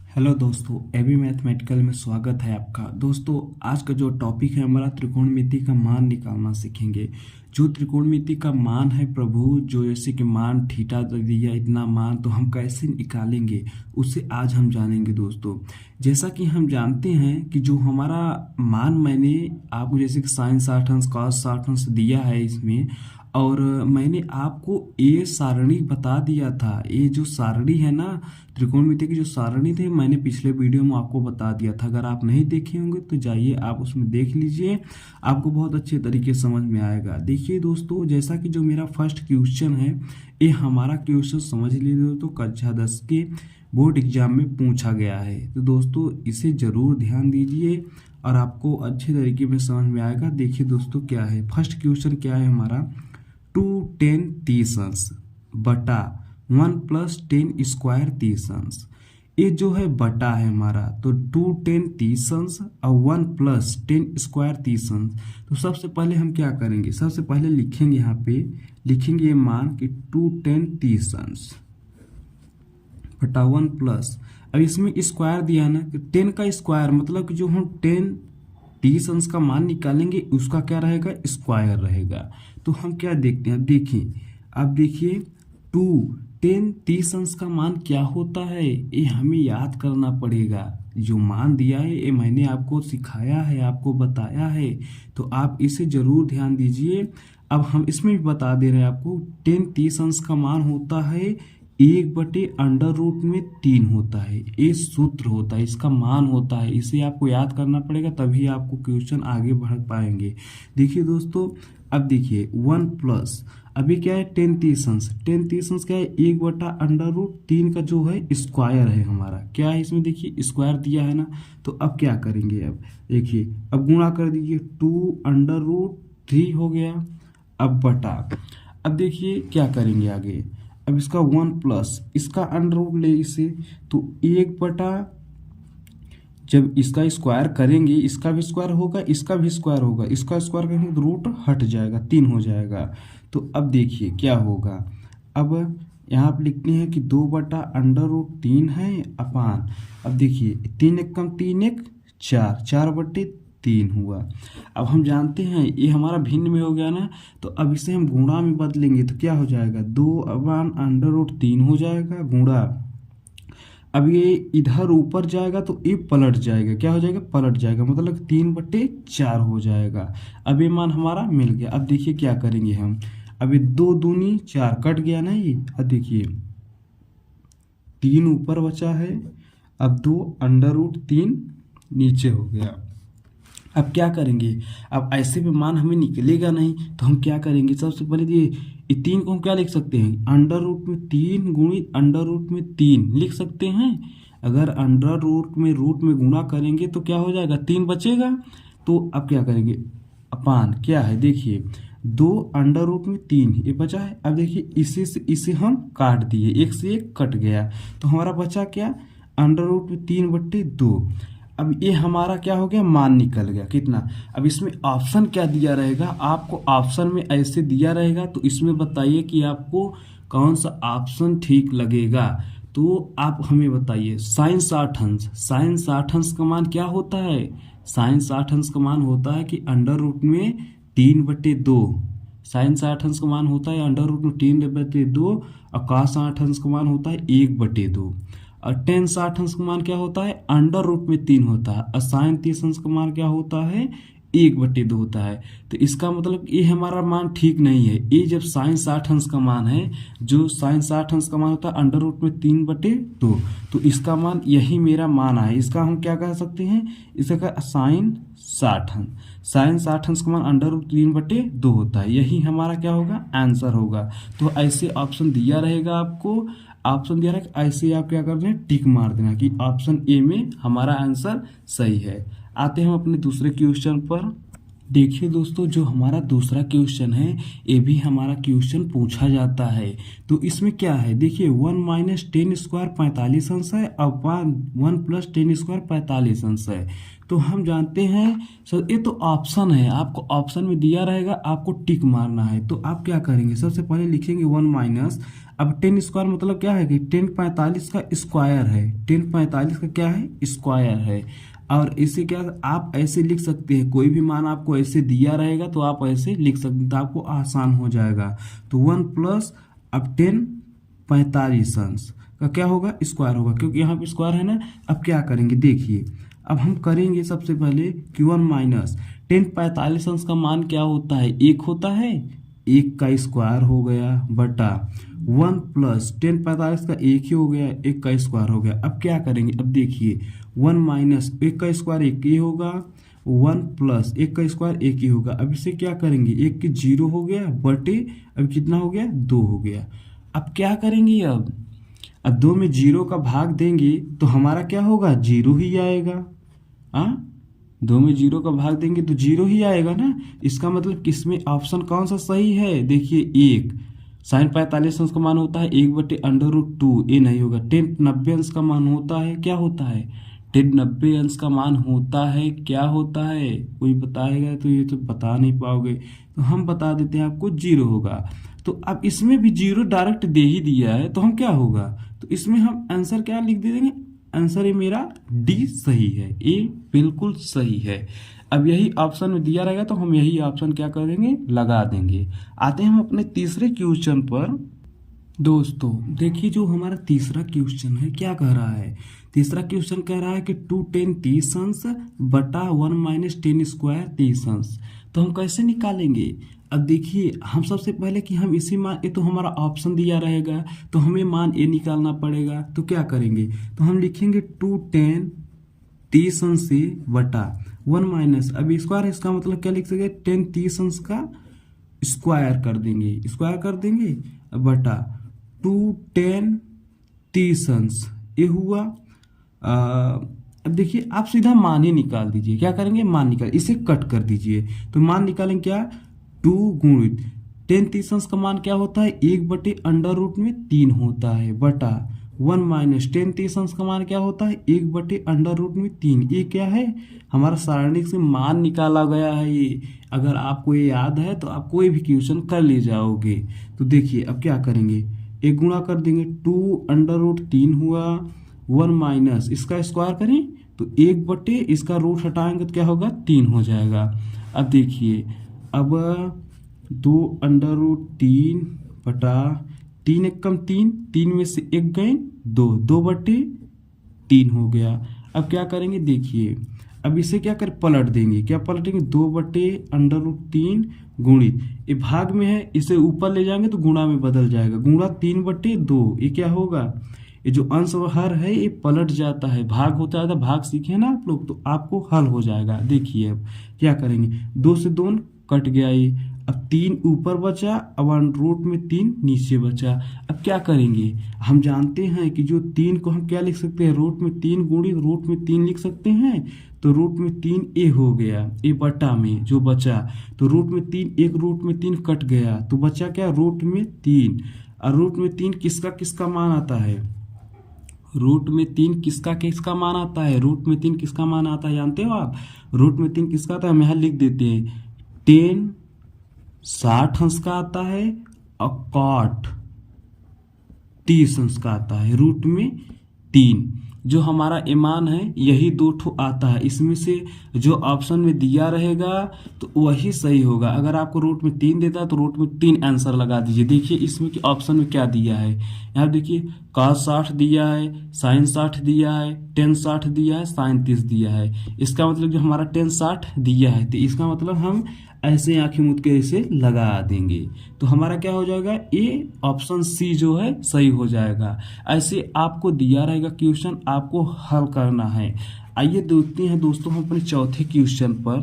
Hello दोस्तों, AB mathematical में स्वागत है आपका। दोस्तों, आज का जो टॉपिक है हमारा त्रिकोणमिति का मान निकालना सीखेंगे। जो त्रिकोणमिति का मान है प्रभु, जो जैसे कि मान थीटा दे दिया इतना मान, तो हम कैसे निकालेंगे उसे आज हम जानेंगे। दोस्तों, जैसा कि हम जानते हैं कि जो हमारा मान मैंने आपको जैसे कि साइन 60 अंश कॉस 60 अंश दिया है इसमें, और मैंने आपको ये सारणी बता दिया था। ये जो सारणी है ना, त्रिकोणमिति की जो सारणी थे, मैंने पिछले वीडियो में आपको बता दिया था। अगर आप नहीं देखे होंगे तो जाइए आप उसमें देख लीजिए, आपको बहुत अच्छे तरीके से समझ में आएगा। देखिए दोस्तों, जैसा कि जो मेरा फर्स्ट क्वेश्चन है, ये हमारा क्वेश्चन समझ लीजिए दोस्तों, कक्षा 10 के बोर्ड एग्जाम में पूछा गया है। तो दोस्तों इसे जरूर ध्यान दीजिए और आपको अच्छे तरीके में समझ में आएगा। देखिए दोस्तों, क्या है फर्स्ट क्वेश्चन, क्या है हमारा 2 10 30 अंश बटा 1 प्लस 10 स्क्वायर 30 अंश। ये जो है बटा है हमारा, तो 2 10 30 अंश और 1 प्लस 10 स्क्वायर 30 अंश। तो सबसे पहले हम क्या करेंगे, सबसे पहले लिखेंगे, यहाँ पे लिखेंगे ये मान कि 2 10 30 अंश बटा 1 प्लस, अब इसमें स्क्वायर दिया है ना, कि 10 का स्क्वायर मतलब कि जो हम 10 30 अंश का मान निकालेंगे उसका क्या रहेगा, स्क्वायर रहेगा। तो हम क्या देखते हैं, अब देखिए 2 10 30 अंश का मान क्या होता है, ये हमें याद करना पड़ेगा। जो मान दिया है ये मैंने आपको सिखाया है, आपको बताया है, तो आप इसे जरूर ध्यान दीजिए। अब हम इसमें भी बता दे रहे हैं आपको, 10 30 अंश का मान होता है 1/√3 होता है। ये सूत्र होता है, इसका मान होता है, इसे आपको याद करना पड़ेगा, तभी आपको क्वेश्चन आगे बढ़ पाएंगे। देखिए दोस्तों, अब देखिए 1 प्लस, अभी क्या है 10 30 अंश, 10 30 अंश क्या है 1/√3 का जो है स्क्वायर है हमारा, क्या है इसमें देखिए स्क्वायर दिया है ना। तो अब क्या करेंगे, अब देखिए अब गुणा कर दीजिए, 2√3 हो गया। अब बटा, अब देखिए क्या करेंगे आगे, अब इसका 1 प्लस, इसका अंडर ले इसे, तो 1 जब इसका स्क्वायर करेंगे, इसका भी स्क्वायर होगा, इसका भी स्क्वायर होगा, इसका स्क्वायर करेंगे तो रूट हट जाएगा, 3 हो जाएगा। तो अब देखिए क्या होगा, अब यहाँ पे लिखते हैं कि 2/√3 है अपान, अब देखिए 3 एक कम 3 एक 4, 4/3 हुआ। अब हम जानते हैं ये हमारा भिन्न में हो गया ना, तो अब इसे हम गुणा में बदलेंगे तो क्या हो जाएगा, 2/√3 हो जाएगा गुणा, अब ये इधर ऊपर जाएगा तो ये पलट जाएगा, क्या हो जाएगा, पलट जाएगा, मतलब 3/4 हो जाएगा। अब ये मान हमारा मिल गया। अब देखिए क्या करेंगे हम, अब ये 2 दूनी 4 कट गया ना ये, अब देखिए 3 ऊपर बचा है, अब 2/√3 नीचे हो गया। अब क्या करेंगे, अब ऐसे में मान हमें निकलेगा नहीं, तो हम क्या करेंगे, सबसे पहले ये 3 को हम क्या लिख सकते हैं, √3 गुणित √3 लिख सकते हैं। अगर रूट में गुणा करेंगे तो क्या हो जाएगा, 3 बचेगा। तो अब क्या करेंगे, अपान क्या है देखिए, 2√3 ये बचा है। अब देखिए इसे से इसे हम काट दिए, एक से एक कट गया, तो हमारा बचा क्या, √3/2। अब ये हमारा क्या हो गया, मान निकल गया कितना। अब इसमें ऑप्शन क्या दिया रहेगा, आपको ऑप्शन में ऐसे दिया रहेगा, तो इसमें बताइए कि आपको कौन सा ऑप्शन ठीक लगेगा। तो आप हमें बताइए, साइन 60 अंश, साइन 60 अंश का मान क्या होता है, साइन 60 अंश का मान होता है कि √3/2, साइन 60 अंश का मान होता है √3/2, और cos 60 अंश का मान होता है 1/2, और tan 60 अंश का मान क्या होता है, √3 होता है, और साइन 30 अंश का मान क्या होता है, 1/2 होता है। तो इसका मतलब ये हमारा मान ठीक नहीं है। ये जब साइन 60 अंश का मान है, जो साइन 60 अंश का मान होता है √3/2, तो इसका मान यही मेरा मान है। इसका हम क्या कह सकते हैं, इसका साइन 60 अंश, साइन 60 अंश का मान √3/2 होता है, यही हमारा क्या होगा, आंसर होगा। तो ऐसे ऑप्शन दिया रहेगा आपको, ऑप्शन दिया रहेगा, ऐसे आप क्या कर रहे हैं, टिक मार देना कि ऑप्शन ए में हमारा आंसर सही है। आते हैं हम अपने दूसरे क्वेश्चन पर। देखिए दोस्तों, जो हमारा दूसरा क्वेश्चन है, ये भी हमारा क्वेश्चन पूछा जाता है। तो इसमें क्या है देखिए, 1 - 10 स्क्वायर 45 अंश है, और 1 + 10 स्क्वायर 45 अंश है। तो हम जानते हैं सर, ये तो ऑप्शन है, आपको ऑप्शन में दिया रहेगा, आपको टिक मारना है। तो आप क्या करेंगे, सबसे पहले लिखेंगे 1 - अब 10 स्क्वायर मतलब क्या है कि 1045 का स्क्वायर है, 1045 का क्या है स्क्वायर है। और इसे क्या आप ऐसे लिख सकते हैं, कोई भी मान आपको ऐसे दिया रहेगा तो आप ऐसे लिख सकते हैं, तो आपको आसान हो जाएगा। तो 1 प्लस अब 1045 का क्या होगा स्क्वायर होगा, क्योंकि यहाँ पे स्क्वायर है ना। अब क्या करेंगे देखिए, अब हम करेंगे सबसे पहले Q1 माइनस 1045 का मान क्या होता है, एक होता है, एक का स्क्वायर हो गया बटा 1 प्लस 1045 का एक ही हो गया, एक का स्क्वायर हो गया। अब क्या करेंगे, अब देखिए 1 माइनस एक का स्क्वायर एक ही होगा, 1 प्लस एक का स्क्वायर एक ही होगा। अब इसे क्या करेंगे, एक के 0 हो गया बटे अब कितना हो गया 2 हो गया। अब क्या करेंगे, अब 2 में 0 का भाग देंगे तो हमारा क्या होगा 0 ही आएगा। हाँ, 2 में 0 का भाग देंगे तो 0 ही आएगा ना। इसका मतलब किसमें ऑप्शन कौन सा सही है, देखिए एक साइन 45 अंश का मान होता है 1/√2, ये नहीं होगा। 1090 अंश का मान होता है, क्या होता है 1090 अंश का मान होता है, क्या होता है, कोई बताएगा तो ये तो बता नहीं पाओगे, तो हम बता देते हैं आपको 0 होगा। तो अब इसमें भी 0 डायरेक्ट दे ही दिया है, तो हम क्या होगा, तो इसमें हम आंसर क्या लिख दे देंगे, आंसर ये मेरा डी सही है, ए बिल्कुल सही है। अब यही ऑप्शन में दिया रहेगा तो हम यही ऑप्शन क्या कर देंगे, लगा देंगे। आते हैं हम अपने तीसरे क्वेश्चन पर। दोस्तों देखिए, जो हमारा तीसरा क्वेश्चन है क्या कह रहा है, तीसरा क्वेश्चन कह रहा है कि 210 30 अंश बटा 1 माइनस 10 स्क्वायर 30 अंश। तो हम कैसे निकालेंगे, अब देखिए हम सबसे पहले कि हम इसी मान, ये तो हमारा ऑप्शन दिया रहेगा तो हमें मान ए निकालना पड़ेगा। तो क्या करेंगे, तो हम लिखेंगे 210 30 अंश से बटा 1 माइनस, अब स्क्वायर इसका मतलब क्या लिख सकते 10 30 अंश का स्क्वायर कर देंगे, स्क्वायर कर देंगे बटा 210 30 अंश, ये हुआ। अब देखिए आप सीधा मान ही निकाल दीजिए, क्या करेंगे मान निकाल, इसे कट कर दीजिए। तो मान निकालेंगे क्या, 2 गुणित 10 30 अंश का मान क्या होता है 1/√3 होता है बटा 1 माइनस 10 30 अंश का मान क्या होता है 1/√3। ये क्या है हमारा सारणिक से मान निकाला गया है ये। अगर आपको ये याद है तो आप कोई भी क्वेश्चन कर ले जाओगे। तो देखिए अब क्या करेंगे, एक गुणा कर देंगे, 2√3 हुआ, 1 माइनस इसका स्क्वायर करें तो 1 बटे इसका रूट हटाएंगे तो क्या होगा 3 हो जाएगा। अब देखिए, अब 2√3 बटा 3 एक कम 3, 3 में से 1 गए 2, 2/3 हो गया। अब क्या करेंगे देखिए, अब इसे क्या कर पलट देंगे, क्या पलटेंगे 2/√3 गुणित, ये भाग में है इसे ऊपर ले जाएंगे तो गुणा में बदल जाएगा, गुणा 3/2, ये क्या होगा, ये जो अंश हर है ये पलट जाता है, भाग होता है, भाग सीखे ना आप लोग तो आपको हल हो जाएगा। देखिए अब क्या करेंगे, 2 से 2 कट गया ये, अब 3 ऊपर बचा, अब रूट में 3 नीचे बचा। अब क्या करेंगे, हम जानते हैं कि जो 3 को हम क्या लिख सकते हैं, रूट में 3 गुणित रूट में 3 लिख सकते हैं। तो रूट में 3 ए हो गया, ए बटा में जो बचा, तो रूट में 3, एक रूट में 3 कट गया तो बचा क्या रूट में 3। और रूट में 3 किसका किसका मान आता है, रूट में 3 किसका किसका मान आता है, रूट में 3 किसका मान आता है जानते हो आप, रूट में 3 किसका आता है, हम यहाँ लिख देते हैं 10 60 अंश का आता है और cot 30 अंश का आता है। रूट में 3 जो हमारा ईमान है यही 2 ठो आता है, इसमें से जो ऑप्शन में दिया रहेगा तो वही सही होगा। अगर आपको रूट में 3 देता है तो रूट में 3 आंसर लगा दीजिए। देखिए इसमें कि ऑप्शन में क्या दिया है, यहाँ देखिए cos 60 दिया है, sin 60 दिया है, tan 60 दिया है, sin 30 दिया है। इसका मतलब जो हमारा tan 60 दिया है तो इसका मतलब हम ऐसे आंखें मूंद के इसे लगा देंगे तो हमारा क्या हो जाएगा, ए ऑप्शन सी जो है सही हो जाएगा। ऐसे आपको दिया रहेगा क्वेश्चन, आपको हल करना है। आइए देखते हैं दोस्तों हम अपने चौथे क्वेश्चन पर।